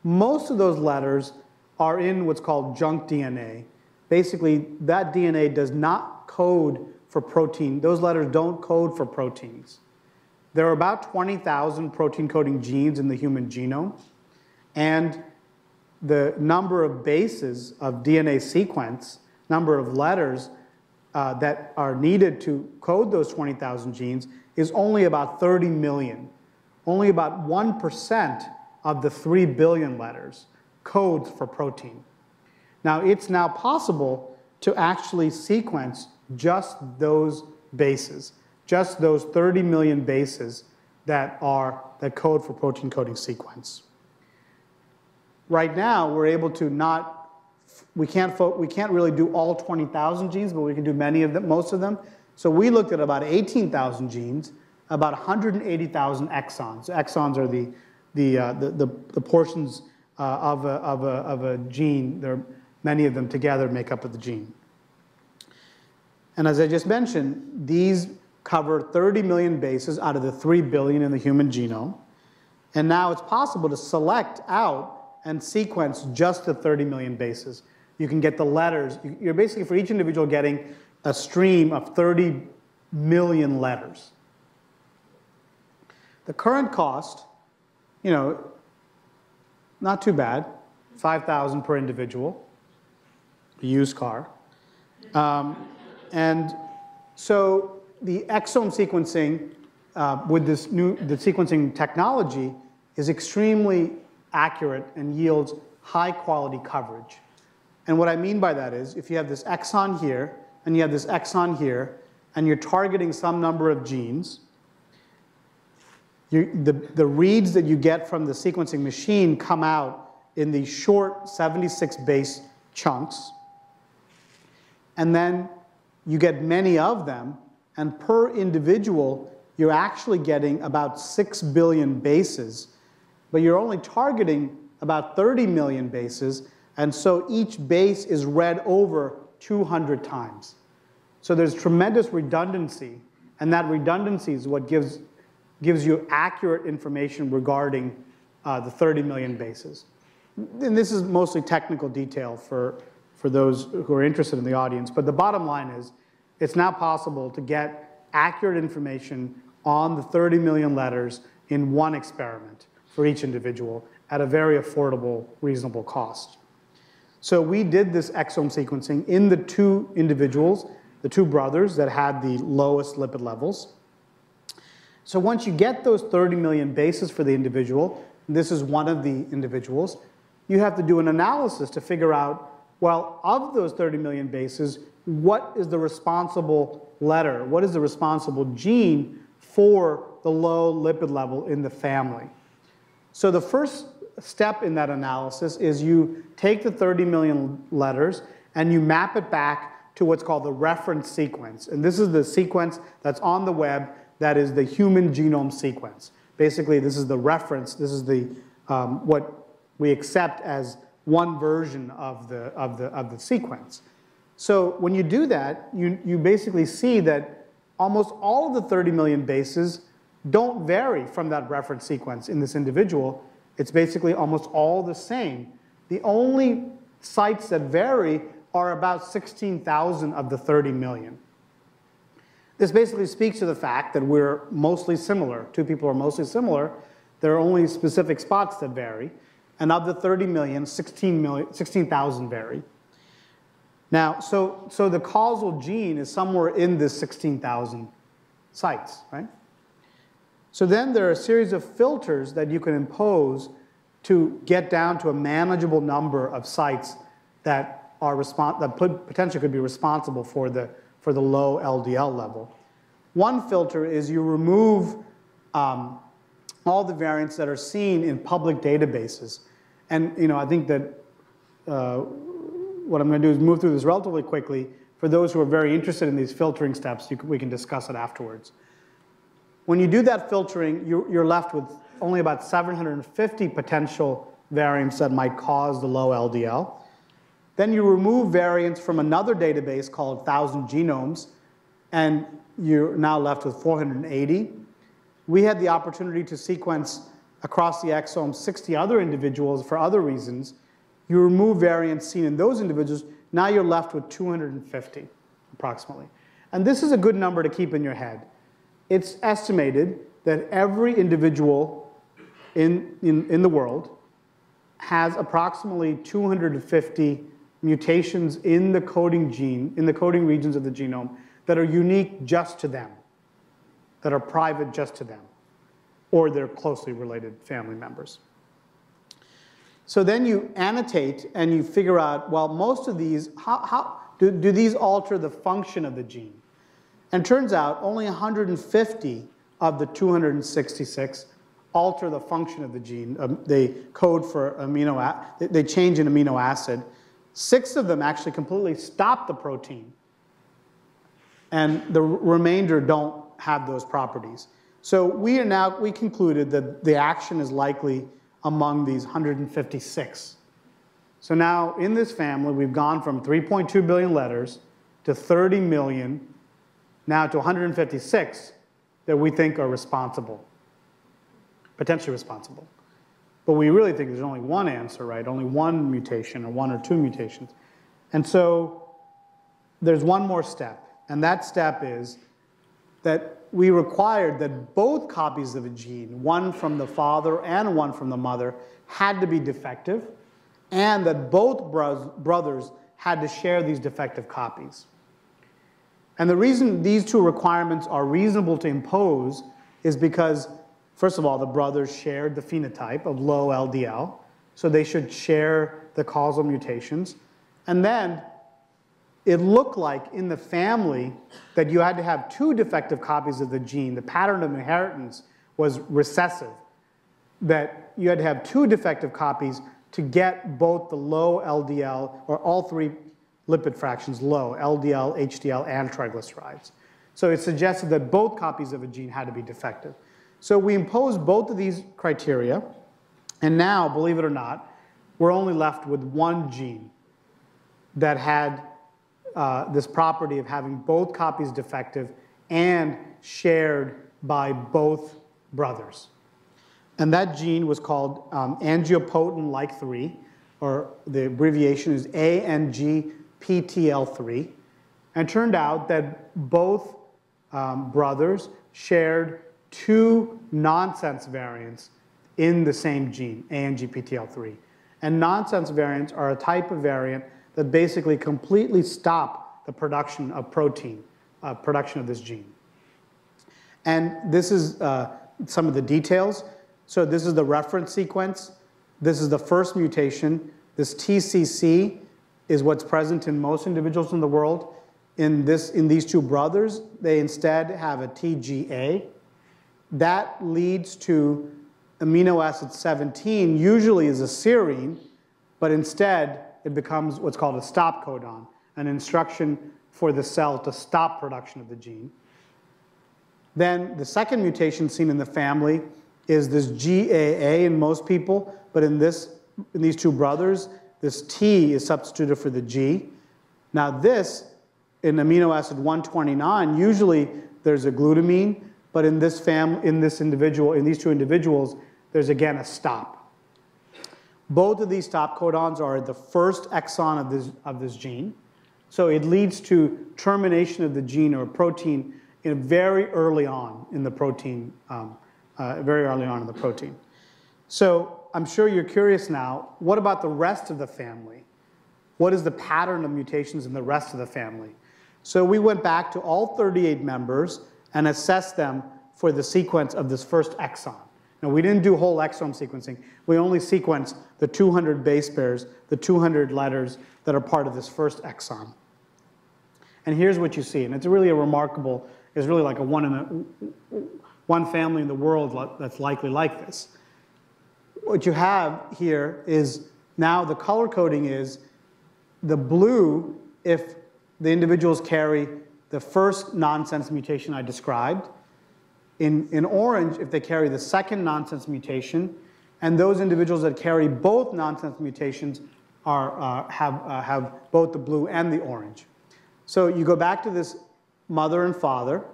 most of those letters are in what's called junk DNA. Basically, that DNA does not code for protein. Those letters don't code for proteins. There are about 20,000 protein coding genes in the human genome, and the number of bases of DNA sequence, number of letters that are needed to code those 20,000 genes is only about 30 million. Only about 1% of the 3 billion letters codes for protein. Now, it's now possible to actually sequence just those bases, just those 30 million bases that code for protein coding sequence. Right now, we're able to we can't really do all 20,000 genes, but we can do many of them, most of them. So we looked at about 18,000 genes, about 180,000 exons. Exons are the portions of a gene. Many of them together make up the gene. And as I just mentioned, these cover 30 million bases out of the 3 billion in the human genome. And now it's possible to select out and sequence just the 30 million bases. You can get the letters. You're basically, for each individual, getting a stream of 30 million letters. The current cost, not too bad, $5,000 per individual, a used car. And so the exome sequencing with the sequencing technology is extremely accurate and yields high quality coverage. And what I mean by that is if you have this exon here and you have this exon here and you're targeting some number of genes, the reads that you get from the sequencing machine come out in these short 76 base chunks, and then you get many of them, and per individual you're actually getting about 6 billion bases, but you're only targeting about 30 million bases, and so each base is read over 200 times. So there's tremendous redundancy, and that redundancy is what gives you accurate information regarding the 30 million bases. And this is mostly technical detail for those who are interested in the audience, but the bottom line is it's now possible to get accurate information on the 30 million letters in one experiment for each individual at a very affordable, reasonable cost. So we did this exome sequencing in the two individuals, the two brothers that had the lowest lipid levels. So once you get those 30 million bases for the individual, this is one of the individuals, you have to do an analysis to figure out, well, of those 30 million bases, what is the responsible letter? What is the responsible gene for the low lipid level in the family? So the first step in that analysis is you take the 30 million letters and you map it back to what's called the reference sequence. And this is the sequence that's on the web that is the human genome sequence. Basically, this is the reference. This is the what we accept as one version of the sequence. So when you do that, you basically see that almost all of the 30 million bases don't vary from that reference sequence in this individual. It's basically almost all the same. The only sites that vary are about 16,000 of the 30 million. This basically speaks to the fact that we're mostly similar. Two people are mostly similar. There are only specific spots that vary. And of the 30 million, 16,000 vary. Now, so the causal gene is somewhere in this 16,000 sites, right? So then there are a series of filters that you can impose to get down to a manageable number of sites that potentially could be responsible for the low LDL level. One filter is you remove all the variants that are seen in public databases. And I think that what I'm going to do is move through this relatively quickly. For those who are very interested in these filtering steps, we can discuss it afterwards. When you do that filtering, you're left with only about 750 potential variants that might cause the low LDL. Then you remove variants from another database called 1,000 Genomes, and you're now left with 480. We had the opportunity to sequence across the exome 60 other individuals for other reasons. You remove variants seen in those individuals, now you're left with 250, approximately. And this is a good number to keep in your head. It's estimated that every individual in the world has approximately 250 mutations in the coding gene, in the coding regions of the genome that are unique just to them, that are private just to them, or their closely related family members. So then you annotate and you figure out, well, most of these, how do these alter the function of the gene? And it turns out only 150 of the 266 alter the function of the gene. They code for they change an amino acid. 6 of them actually completely stop the protein. And the remainder don't have those properties. So we concluded that the action is likely among these 156. So now in this family, we've gone from 3.2 billion letters to 30 million, now to 156 that we think are responsible, potentially responsible. But we really think there's only one answer, right? Only one mutation or 1 or 2 mutations. And so there's one more step, and that step is that we required that both copies of a gene, one from the father and one from the mother, had to be defective, and that both brothers had to share these defective copies. And the reason these 2 requirements are reasonable to impose is because, first of all, the brothers shared the phenotype of low LDL, so they should share the causal mutations. And then it looked like in the family that you had to have 2 defective copies of the gene. The pattern of inheritance was recessive, that you had to have 2 defective copies to get both the low LDL, or all 3 lipid fractions low, LDL, HDL, and triglycerides. So it suggested that both copies of a gene had to be defective. So we imposed both of these criteria, and now, believe it or not, we're only left with 1 gene that had this property of having both copies defective and shared by both brothers. And that gene was called angiopoietin-like 3, or the abbreviation is ANGPTL3. And it turned out that both brothers shared 2 nonsense variants in the same gene, ANGPTL3. And nonsense variants are a type of variant that basically completely stop the production of protein, production of this gene. And this is some of the details. So this is the reference sequence. This is the first mutation. This TCC is what's present in most individuals in the world. In these 2 brothers, they instead have a TGA. That leads to amino acid 17, usually is a serine, but instead it becomes what's called a stop codon, an instruction for the cell to stop production of the gene. Then the second mutation seen in the family is this GAA in most people, but in these 2 brothers, this T is substituted for the G. Now this, in amino acid 129, usually there's a glutamine, but in these 2 individuals, there's again a stop. Both of these stop codons are the first exon of this gene. So it leads to termination of the gene or protein very early on in the protein, very early on in the protein. So I'm sure you're curious now, what about the rest of the family? What is the pattern of mutations in the rest of the family? So we went back to all 38 members and assessed them for the sequence of this first exon. Now, we didn't do whole exome sequencing. We only sequenced the 200 base pairs, the 200 letters that are part of this first exon. And here's what you see. And it's really a remarkable, it's really like one family in the world that's likely like this. What you have here is now the color coding is the blue if the individuals carry the first nonsense mutation I described. In orange, if they carry the second nonsense mutation, and those individuals that carry both nonsense mutations have both the blue and the orange. So you go back to this mother and father.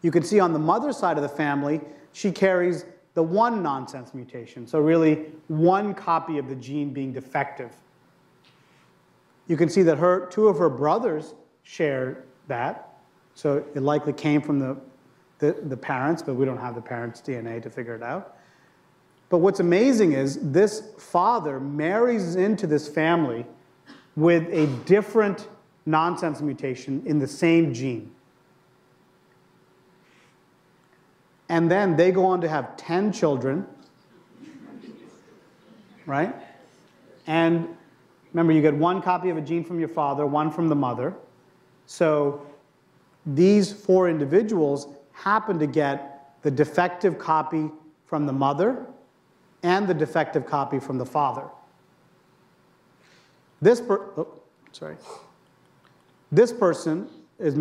You can see on the mother's side of the family, she carries the one nonsense mutation, so really one copy of the gene being defective. You can see that two of her brothers share that, so it likely came from the parents, but we don't have the parents' DNA to figure it out. But what's amazing is this father marries into this family with a different nonsense mutation in the same gene. And then they go on to have 10 children, right? And remember, you get one copy of a gene from your father, one from the mother. So these 4 individuals happen to get the defective copy from the mother and the defective copy from the father. This person is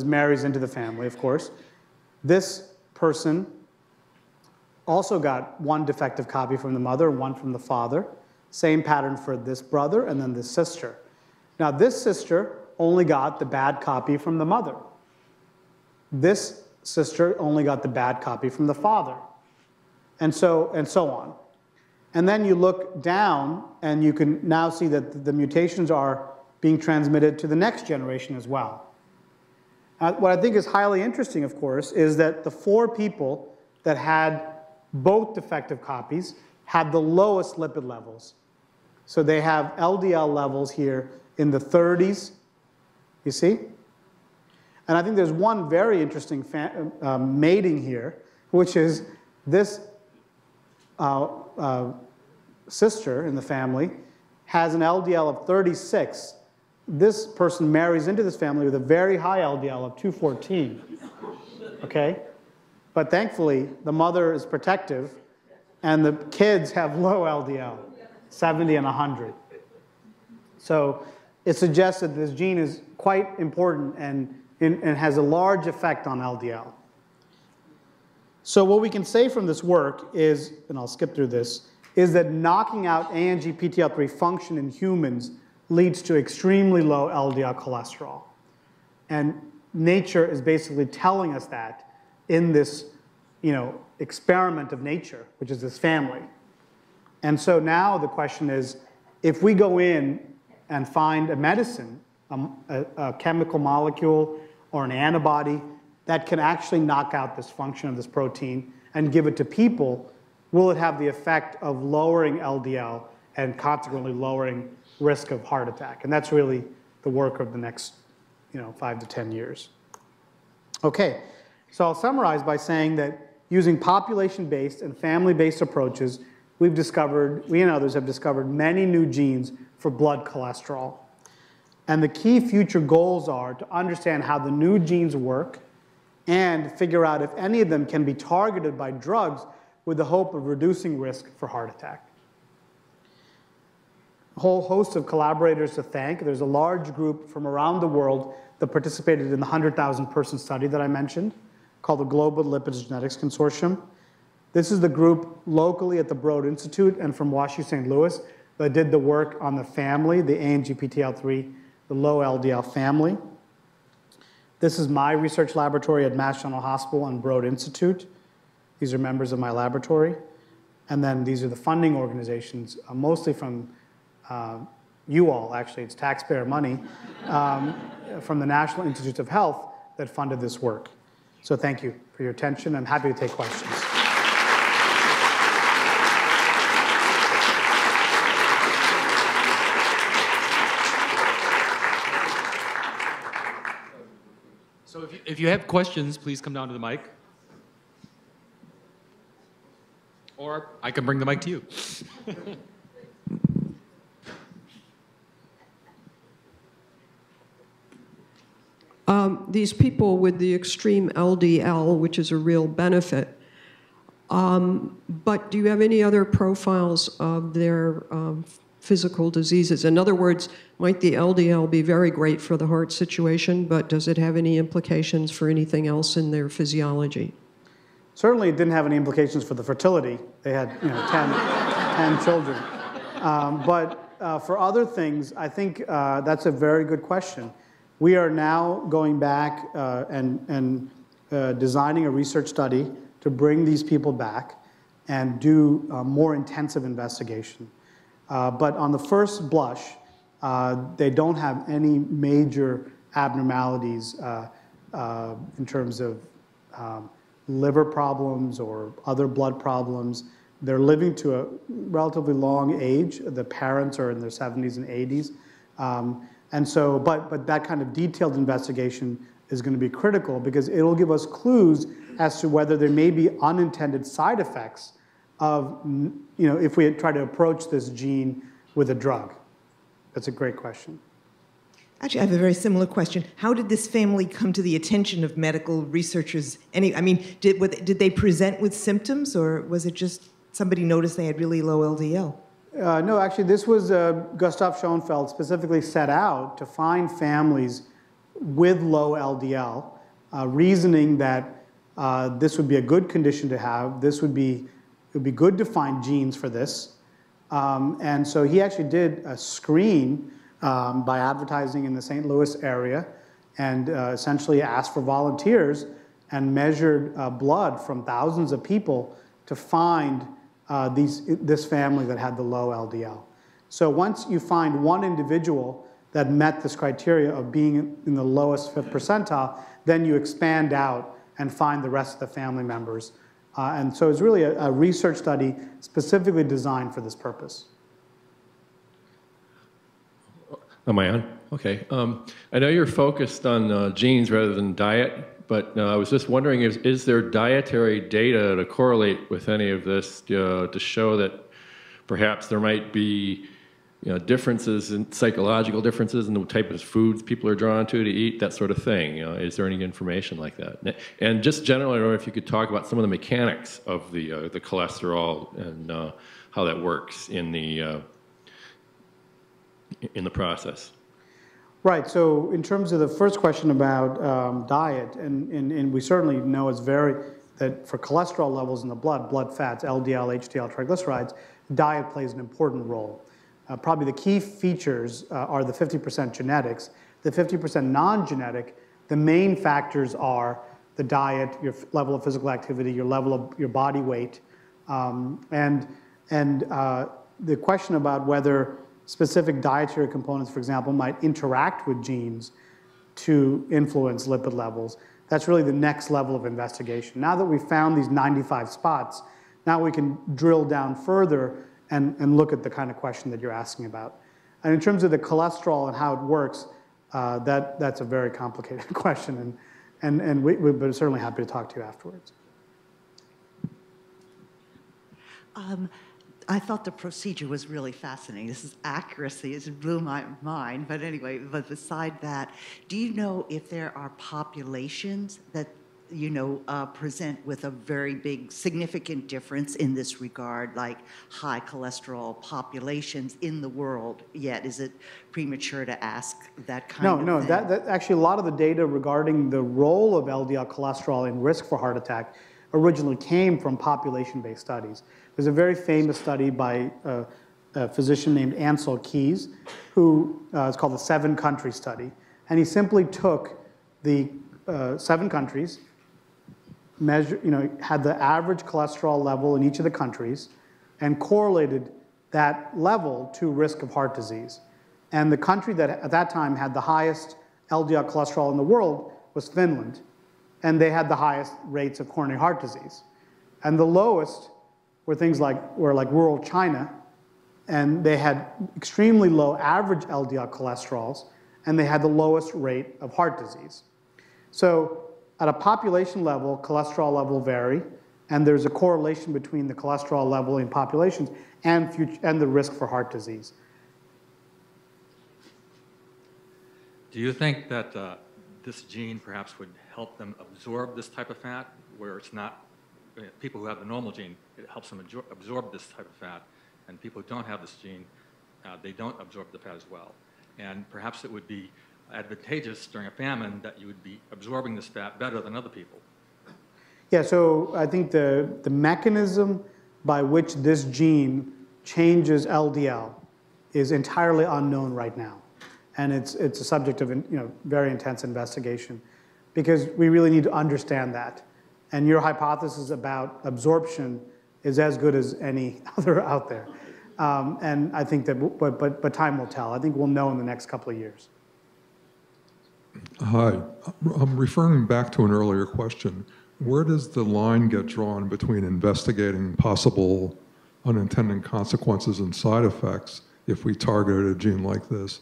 marries into the family, of course. This person also got one defective copy from the mother, one from the father. Same pattern for this brother and then this sister. Now, this sister only got the bad copy from the mother. This sister only got the bad copy from the father, and so on. And then you look down, and you can now see that the mutations are being transmitted to the next generation as well. What I think is highly interesting, of course, is that the 4 people that had both defective copies had the lowest lipid levels. So they have LDL levels here in the 30s, you see? And I think there's one very interesting mating here, which is this sister in the family has an LDL of 36. This person marries into this family with a very high LDL of 214, okay? But thankfully, the mother is protective, and the kids have low LDL, 70 and 100. So it suggests that this gene is quite important and has a large effect on LDL. So what we can say from this work is, and I'll skip through this, is that knocking out ANGPTL3 function in humans leads to extremely low LDL cholesterol. And nature is basically telling us that in this, experiment of nature, which is this family. And so now the question is, if we go in and find a medicine, a chemical molecule or an antibody that can actually knock out this function of this protein and give it to people, will it have the effect of lowering LDL and consequently lowering risk of heart attack? And that's really the work of the next 5 to 10 years. Okay, so I'll summarize by saying that using population-based and family-based approaches, we and others have discovered many new genes for blood cholesterol. And the key future goals are to understand how the new genes work and figure out if any of them can be targeted by drugs with the hope of reducing risk for heart attack. A whole host of collaborators to thank. There's a large group from around the world that participated in the 100,000-person study that I mentioned, called the Global Lipids Genetics Consortium. This is the group locally at the Broad Institute and from WashU St. Louis that did the work on the family, the ANGPTL3, the low LDL family. This is my research laboratory at Mass General Hospital and Broad Institute. These are members of my laboratory. And then these are the funding organizations, mostly from you all, actually, it's taxpayer money, from the National Institutes of Health that funded this work. So thank you for your attention. I'm happy to take questions. So if you have questions, please come down to the mic. Or I can bring the mic to you. These people with the extreme LDL, which is a real benefit, but do you have any other profiles of their physical diseases? In other words, might the LDL be very great for the heart situation, but does it have any implications for anything else in their physiology? Certainly it didn't have any implications for the fertility. They had 10 children. But for other things, I think that's a very good question. We are now going back and designing a research study to bring these people back and do more intensive investigation. But on the first blush, they don't have any major abnormalities in terms of liver problems or other blood problems. They're living to a relatively long age. The parents are in their 70s and 80s. And so, but that kind of detailed investigation is going to be critical because it'll give us clues as to whether there may be unintended side effects of, if we try to approach this gene with a drug. That's a great question. Actually, I have a very similar question. How did this family come to the attention of medical researchers? Did they present with symptoms, or was it just somebody noticed they had really low LDL? No, actually, this was Gustav Schoenfeld specifically set out to find families with low LDL, reasoning that this would be a good condition to have. It would be good to find genes for this. And so he actually did a screen by advertising in the St. Louis area and essentially asked for volunteers and measured blood from thousands of people to find this family that had the low LDL. So once you find one individual that met this criteria of being in the lowest 5th percentile, then you expand out and find the rest of the family members. And so it's really a research study specifically designed for this purpose. Am I on? Okay. I know you're focused on genes rather than diet, but I was just wondering, is there dietary data to correlate with any of this to show that perhaps there might be differences in psychological differences in the type of foods people are drawn to eat, that sort of thing? Is there any information like that? And just generally, I don't know if you could talk about some of the mechanics of the cholesterol and how that works in the process. Right, so in terms of the first question about diet, and we certainly know that for cholesterol levels in the blood fats, LDL, HDL, triglycerides, diet plays an important role. Probably the key features are the 50% genetics. The 50% non-genetic, the main factors are the diet, your level of physical activity, your level of your body weight, and the question about whether specific dietary components, for example, might interact with genes to influence lipid levels. That's really the next level of investigation. Now that we've found these 95 spots, now we can drill down further and look at the kind of question that you're asking about. And in terms of the cholesterol and how it works, that's a very complicated question, and we're certainly happy to talk to you afterwards. I thought the procedure was really fascinating. This is accuracy. It blew my mind. But anyway, but beside that, do you know if there are populations that, present with a very big, significant difference in this regard, like high cholesterol populations in the world yet? Is it premature to ask that kind of thing? No, that actually a lot of the data regarding the role of LDL cholesterol in risk for heart attack originally came from population-based studies. There's a very famous study by a physician named Ansel Keys, who is called the 7-country study. And he simply took the 7 countries, had the average cholesterol level in each of the countries, and correlated that level to risk of heart disease. And the country that at that time had the highest LDL cholesterol in the world was Finland, and they had the highest rates of coronary heart disease. And the lowest were things like rural China, and they had extremely low average LDL cholesterols, and they had the lowest rate of heart disease. So at a population level, cholesterol level vary, and there's a correlation between the cholesterol level in populations and the risk for heart disease. Do you think that this gene perhaps would help them absorb this type of fat, where it's not, people who have the normal gene, it helps them absorb this type of fat, and people who don't have this gene, they don't absorb the fat as well? And perhaps it would be advantageous during a famine that you would be absorbing this fat better than other people. Yeah, so I think the mechanism by which this gene changes LDL is entirely unknown right now. And it's a subject of very intense investigation, because we really need to understand that. And your hypothesis about absorption is as good as any other out there. And I think that, but time will tell. I think we'll know in the next couple of years. Hi, I'm referring back to an earlier question. Where does the line get drawn between investigating possible unintended consequences and side effects if we targeted a gene like this,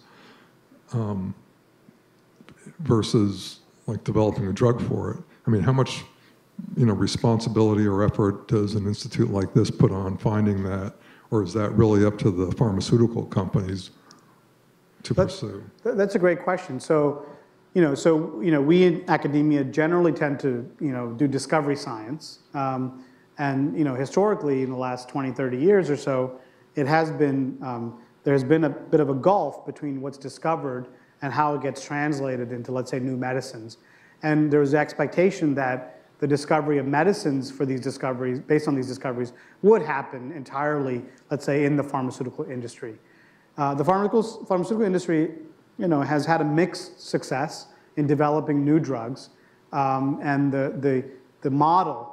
versus like developing a drug for it? I mean, how much responsibility or effort does an institute like this put on finding that, or is that really up to the pharmaceutical companies to pursue? That's a great question. So, we in academia generally tend to, do discovery science. And, historically, in the last 20, 30 years or so, it has been, there's been a bit of a gulf between what's discovered and how it gets translated into, let's say, new medicines. And there's the expectation that the discovery of medicines for these discoveries, based on these discoveries, would happen entirely, let's say, in the pharmaceutical industry. The pharmaceutical industry, has had a mixed success in developing new drugs, and the model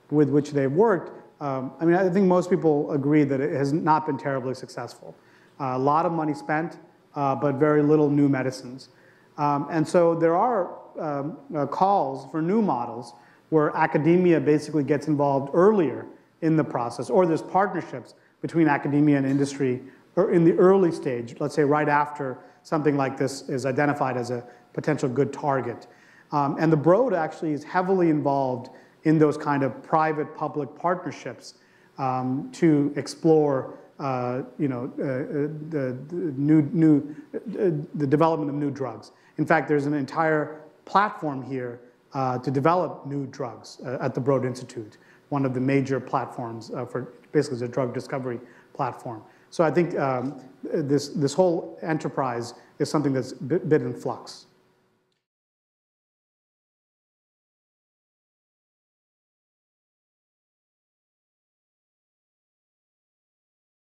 with which they've worked. I think most people agree that it has not been terribly successful. A lot of money spent, but very little new medicines. And so there are calls for new models where academia basically gets involved earlier in the process, or there's partnerships between academia and industry or in the early stage, let's say right after something like this is identified as a potential good target. And the Broad actually is heavily involved in those kind of private-public partnerships to explore the development of new drugs. In fact, there's an entire platform here to develop new drugs at the Broad Institute, one of the major platforms for basically the drug discovery platform. So I think this whole enterprise is something that's a bit in flux.